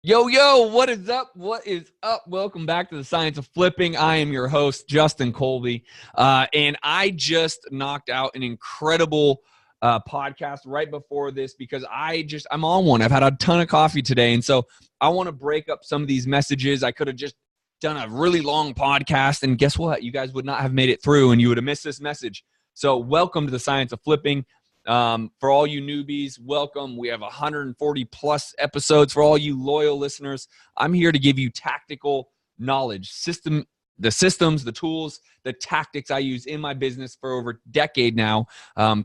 Yo, what is up? What is up? Welcome back to the Science of Flipping. I am your host, Justin Colby, and I just knocked out an incredible podcast right before this because I'm on one. I've had a ton of coffee today, and so I want to break up some of these messages. I could have just done a really long podcast, and guess what? You guys would not have made it through, and you would have missed this message. So welcome to the Science of Flipping. For all you newbies, welcome. We have 140 plus episodes. For all you loyal listeners, I'm here to give you tactical knowledge, the systems, the tools, the tactics I use in my business for over a decade now,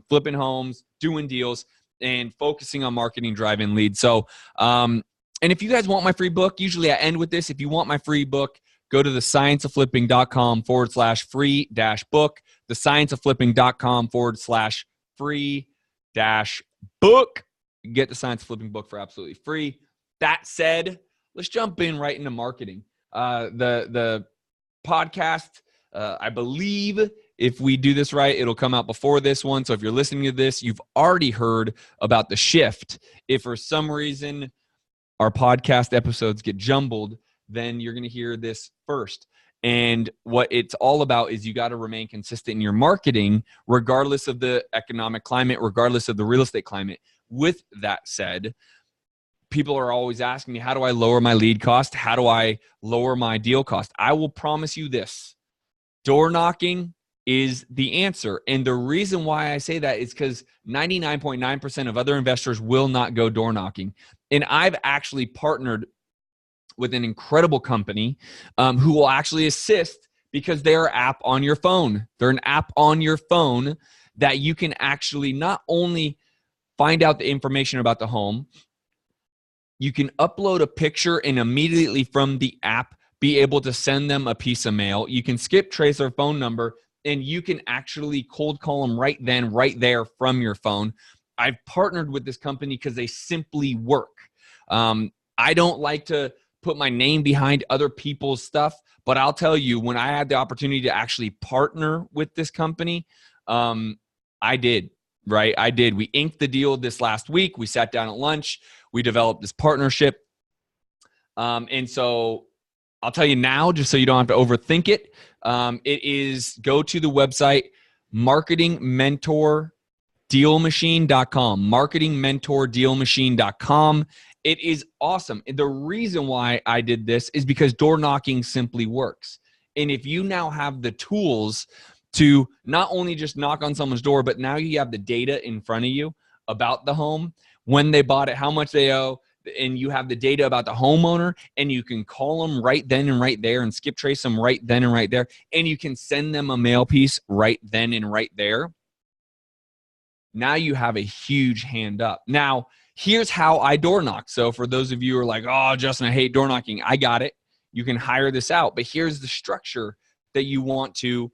flipping homes, doing deals, and focusing on marketing, driving leads. So, and if you guys want my free book, usually I end with this. If you want my free book, go to thescienceofflipping.com/free-book, thescienceofflipping.com/free-book. Get the Science of Flipping book for absolutely free. That said, let's jump in right into marketing. The podcast, I believe if we do this right, it'll come out before this one. So if you're listening to this, you've already heard about the shift. If for some reason our podcast episodes get jumbled, then you're going to hear this first. And what it's all about is you got to remain consistent in your marketing, regardless of the economic climate, regardless of the real estate climate. With that said, people are always asking me, how do I lower my lead cost? How do I lower my deal cost? I will promise you this: door knocking is the answer. And the reason why I say that is because 99.9% of other investors will not go door knocking. And I've actually partnered with an incredible company who will actually assist because they're an app on your phone. They're an app on your phone that you can actually not only find out the information about the home, you can upload a picture and immediately from the app be able to send them a piece of mail. You can skip trace their phone number and you can actually cold call them right then, right there from your phone. I've partnered with this company because they simply work. I don't like to put my name behind other people's stuff, but I'll tell you, when I had the opportunity to actually partner with this company, I did, right? I did. We inked the deal this last week. We sat down at lunch. We developed this partnership. And so I'll tell you now, just so you don't have to overthink it, it is go to the website, marketingmentordealmachine.com, marketingmentordealmachine.com. It is awesome. The reason why I did this is because door knocking simply works. And if you now have the tools to not only just knock on someone's door, but now you have the data in front of you about the home, when they bought it, how much they owe, and you have the data about the homeowner, and you can call them right then and right there and skip trace them right then and right there, and you can send them a mail piece right then and right there. Now you have a huge hand up. Now, here's how I door knock. So for those of you who are like, oh, Justin, I hate door knocking. I got it. You can hire this out. But here's the structure that you want to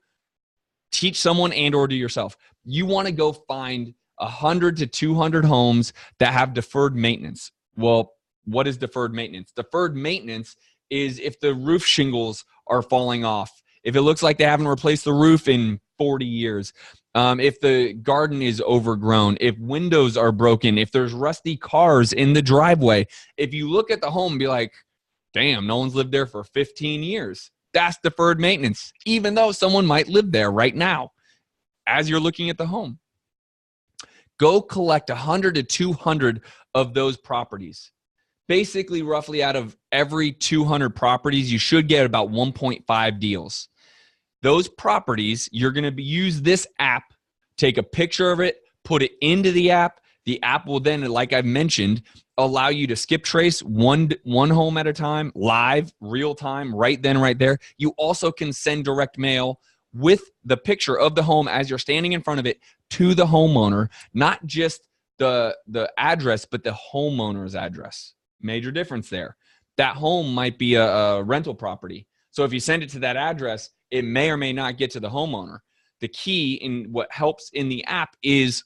teach someone and or do yourself. You want to go find 100 to 200 homes that have deferred maintenance. Well, what is deferred maintenance? Deferred maintenance is if the roof shingles are falling off, if it looks like they haven't replaced the roof in 40 years, if the garden is overgrown, if windows are broken, if there's rusty cars in the driveway, if you look at the home and be like, damn, no one's lived there for 15 years. That's deferred maintenance, even though someone might live there right now as you're looking at the home. Go collect 100 to 200 of those properties. Basically, roughly out of every 200 properties, you should get about 1.5 deals. Those properties, you're going to use this app, take a picture of it, put it into the app. The app will then, like I've mentioned, allow you to skip trace one home at a time, live, real time, right then, right there. You also can send direct mail with the picture of the home as you're standing in front of it to the homeowner, not just the address, but the homeowner's address. Major difference there. That home might be a rental property. So if you send it to that address, it may or may not get to the homeowner. The key in what helps in the app is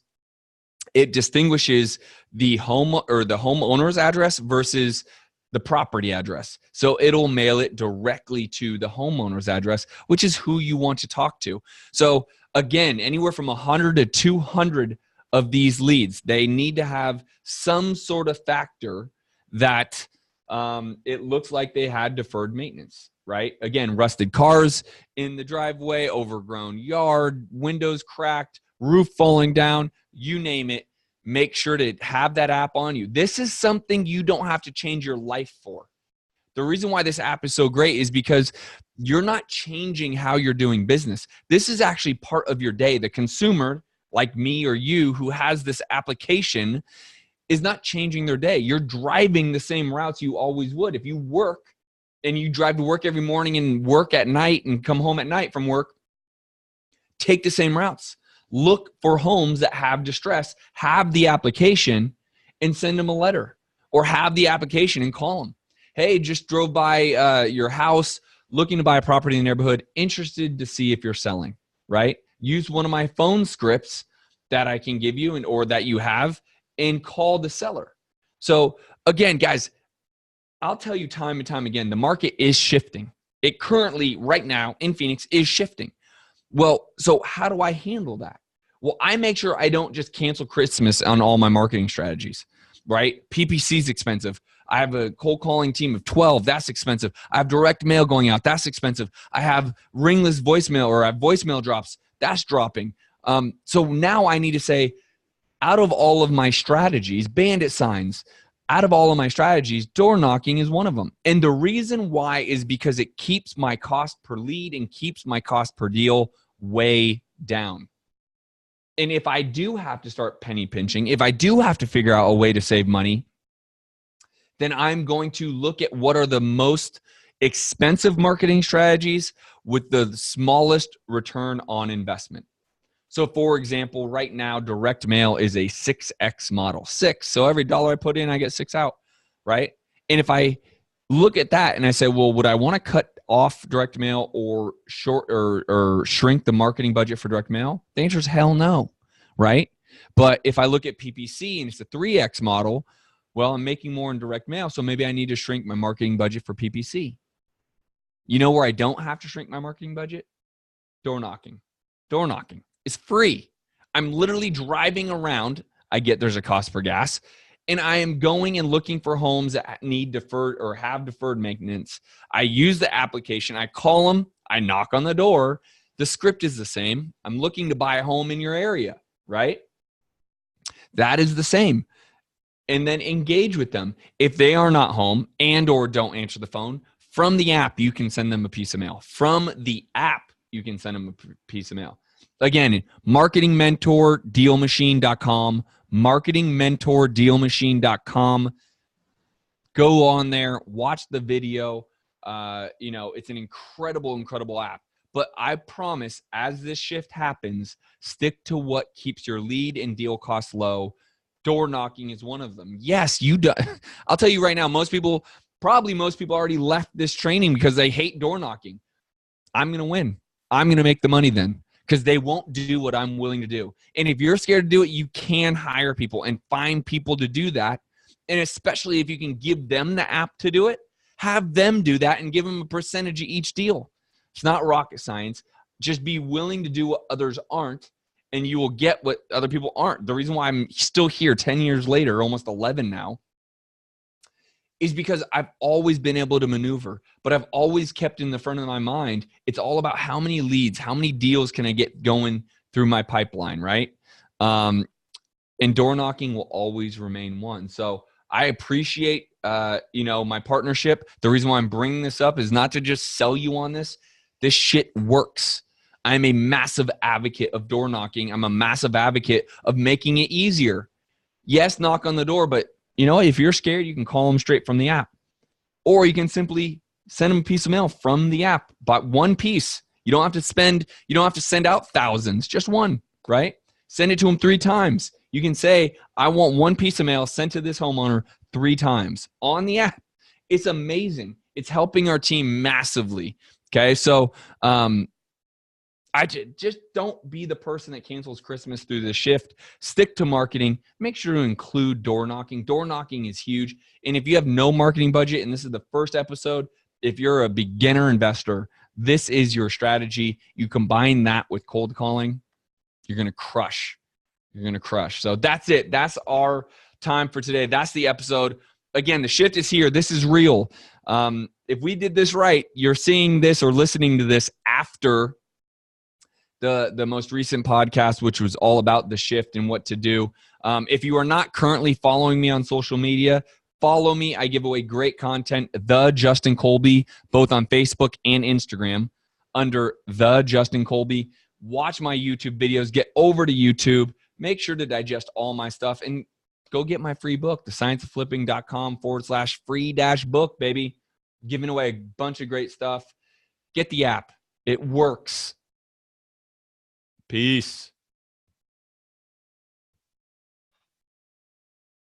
it distinguishes the home or the homeowner's address versus the property address. So it'll mail it directly to the homeowner's address, which is who you want to talk to. So again, anywhere from 100 to 200 of these leads, they need to have some sort of factor that It looks like they had deferred maintenance, right? Again, rusted cars in the driveway, overgrown yard, windows cracked, roof falling down, you name it. Make sure to have that app on you. This is something you don't have to change your life for. The reason why this app is so great is because you're not changing how you're doing business. This is actually part of your day. The consumer, like me or you, who has this application is not changing their day. You're driving the same routes you always would. If you work and you drive to work every morning and work at night and come home at night from work, take the same routes. Look for homes that have distress, have the application and send them a letter, or have the application and call them. Hey, just drove by your house, looking to buy a property in the neighborhood, interested to see if you're selling, right? Use one of my phone scripts that I can give you or that you have and call the seller. So again, guys, I'll tell you time and time again, the market is shifting. It currently, right now in Phoenix, is shifting. Well, so how do I handle that? Well, I make sure I don't just cancel Christmas on all my marketing strategies, right? PPC is expensive. I have a cold calling team of 12. That's expensive. I have direct mail going out. That's expensive. I have ringless voicemail, or I have voicemail drops. That's dropping. So now I need to say, out of all of my strategies, bandit signs, out of all of my strategies, door knocking is one of them. And the reason why is because it keeps my cost per lead and keeps my cost per deal way down. And if I do have to start penny pinching, if I do have to figure out a way to save money, then I'm going to look at what are the most expensive marketing strategies with the smallest return on investment. So for example, right now, direct mail is a 6X model. 6. So every dollar I put in, I get 6 out, right? And if I look at that and I say, well, would I want to cut off direct mail or shrink the marketing budget for direct mail? The answer is hell no, right? But if I look at PPC and it's a 3X model, well, I'm making more in direct mail, so maybe I need to shrink my marketing budget for PPC. You know where I don't have to shrink my marketing budget? Door knocking. Door knocking is free. I'm literally driving around. There's a cost per gas, and I am going and looking for homes that need deferred or have deferred maintenance. I use the application. I call them. I knock on the door. The script is the same. I'm looking to buy a home in your area, right? That is the same. And then engage with them. If they are not home and or don't answer the phone, from the app, you can send them a piece of mail. From the app, you can send them a piece of mail. Again, marketingmentordealmachine.com, marketingmentordealmachine.com. Go on there, watch the video. It's an incredible app. But I promise, as this shift happens, stick to what keeps your lead and deal costs low. Door knocking is one of them. Yes, you do. I'll tell you right now, most people already left this training because they hate door knocking. I'm going to win. I'm going to make the money then, because they won't do what I'm willing to do. And if you're scared to do it, you can hire people and find people to do that. And especially if you can give them the app to do it, have them do that and give them a percentage of each deal. It's not rocket science. Just be willing to do what others aren't, and you will get what other people aren't. The reason why I'm still here 10 years later, almost 11 now, is because I've always been able to maneuver, but I've always kept in the front of my mind, it's all about how many leads, how many deals can I get going through my pipeline, right? And door knocking will always remain one. So I appreciate, my partnership. The reason why I'm bringing this up is not to just sell you on this. This shit works. I'm a massive advocate of door knocking. I'm a massive advocate of making it easier. Yes, knock on the door, but if you're scared, you can call them straight from the app. Or you can simply send them a piece of mail from the app, but one piece. You don't have to send out thousands, just one, right? Send it to them 3 times. You can say, I want one piece of mail sent to this homeowner 3 times on the app. It's amazing. It's helping our team massively. Okay, so just don't be the person that cancels Christmas through the shift. Stick to marketing. Make sure to include door knocking. Door knocking is huge. And if you have no marketing budget, and this is the first episode, if you're a beginner investor, this is your strategy. You combine that with cold calling, you're going to crush. You're going to crush. So that's it. That's our time for today. That's the episode. again, the shift is here. This is real. If we did this right, you're seeing this or listening to this after the most recent podcast, which was all about the shift and what to do. If you are not currently following me on social media, follow me. I give away great content, The Justin Colby, both on Facebook and Instagram under The Justin Colby. Watch my YouTube videos. Get over to YouTube. Make sure to digest all my stuff and go get my free book, thescienceofflipping.com/free-book, baby. Giving away a bunch of great stuff. Get the app. It works. Peace.